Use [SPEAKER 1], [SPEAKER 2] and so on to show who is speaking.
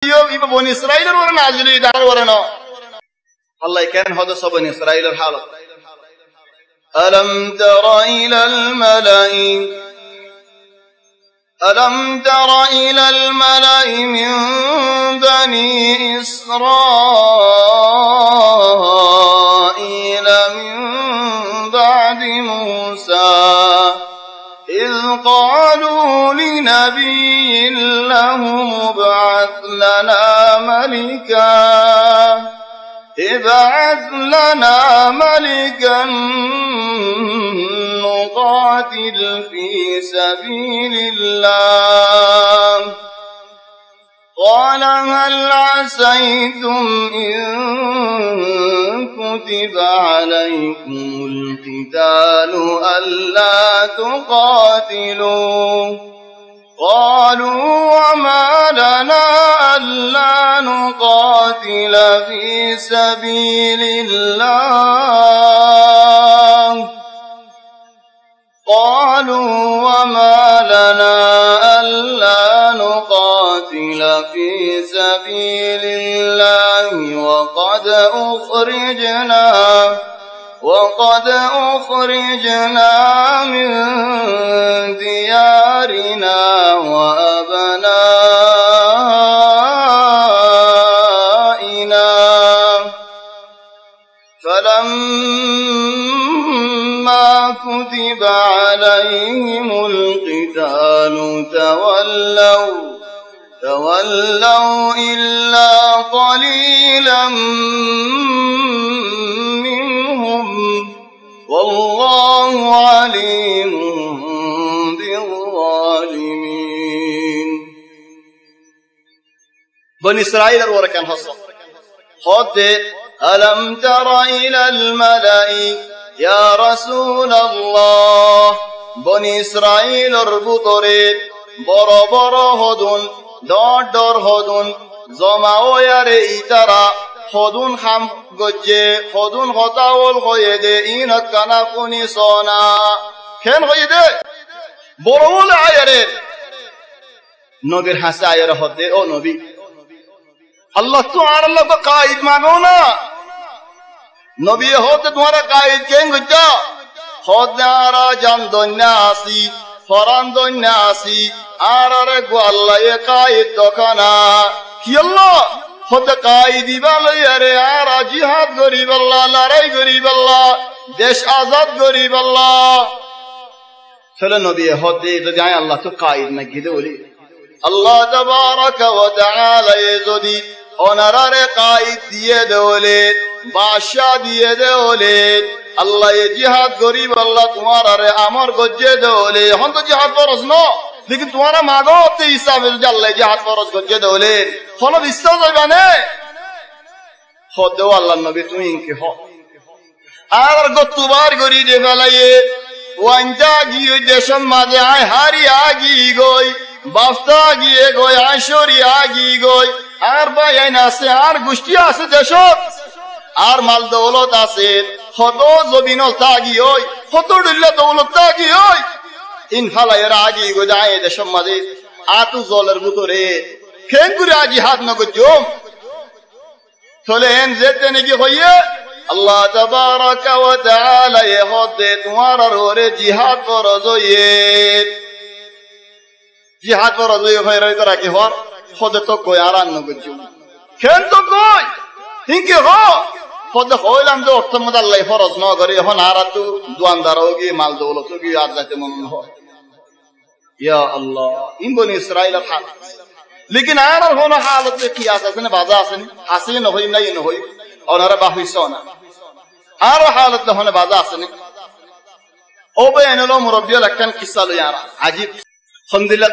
[SPEAKER 1] بني إسرائيل ورنا عزلي دار ورنا الله كان هذا صب بني إسرائيل الحالة ألم تر إلى الملأ من بني إسرائيل من بعد موسى إذ قالوا لنبي له ابعث لنا ملكا نقاتل في سبيل الله قال هل عسيتم إن كتب عليكم القتال ألا تقاتلوا قالوا وما لنا ألا نقاتل في سبيل الله وقد أخرجنا من ديارنا وأبنائنا فلما كتب عليهم القتال تولوا إلا قليلا منهم والله عليم بالظالمين. بني إسرائيل وركان حصل خدت ألم تر إلى الملأ يا رسول الله بني إسرائيل اربطرت বড় বড় হদুন ডর হদুন জমা ওয়ারে ইতারা হদুন খাম গজ্জে হদুন হতাওল হয়ে দে ইনত কানা কুনি সোনা কেন হয়ে দে বড় বলে আয়ারে নবীর হাসে আয়ারে হদে ও নবী আল্লাহ তো আর আল্লাহ তো কায়েদ মানো না নবী হতে তোমারা কায়েদ কেন গজ্জা হদারা জান দন্যা আসি ফরান দন্যা আসি আর গোয়াল্লা কায়েদ দোকানা কি আল্লাহ হতে কায়েদি বালয়ারে আর জিহাদ গরিব আল্লাহ লড়াই গরিব আল্লাহ দেশ আজাদ গরিব আল্লাহ চলে নবী হতে যদি আয় আল্লাহ তো কায়েদ না গিয়ে বলি আল্লাহ তাবারাকা ওয়া তাআলা যদি ওনারে কায়েদ দিয়ে দেওলে বাদশা দিয়ে দেওলে আল্লাহ জিহাদ গরিব আল্লাহ তোমার আরে আমার গজ্জে দেওলে এখন তো জিহাদ ফরজ ন लेकिन तुम्हारा मांगो तो हिसाब अल्लाह जी हाथ फरज कर दोले फल বিশ্বাস হইবা নে হদে আল্লাহ নবী তুমি ইনকে হ আর গতুবার গরি দে ফেলায়ে ওয়াঞ্জা গিয়ে দেশম মাঝে আয় হারি আগি গই বাফতা গিয়ে গই আশরি আগি গই আর বায়ান আছে আর গুষ্টি আছে দেশ আর মাল দৌলত আছে হদ জমিন তাগি হই হদ দিল্লা দৌলত তাগি হই ইনফালায়ের আগে গোজায় দেশম মাঝে আতু জলের ভিতরে খেঙ্গুরে আজি হাত নগজম চলেন যেতে নাকি হইয়ে আল্লাহ তাবারাকা ওয়া তাআলা হদে তোমার ওরে জিহাদ ফরজ হয়ে রইতে রাখি হর হদে তো কই আর নগজম কেন তো কই হিংকে হ হদে হইলাম যে অর্থ মত আল্লাহ ফরজ ন করে এখন আর তু দোয়ানদার হোগি মাল দৌলত হোগি আর যাতে মন হয় या अल्लाह इन बनी इस्राइल हाल लेकिन आर होना हालत में कियास है ने बाजा है हासिल न होई नहीं न होई और हर बाहुई सोना आर हालत में होने बाजा है ओ बयान लो मुरब्बिया लकन किस्सा लो यार अजीब अलहमदुलिल्लाह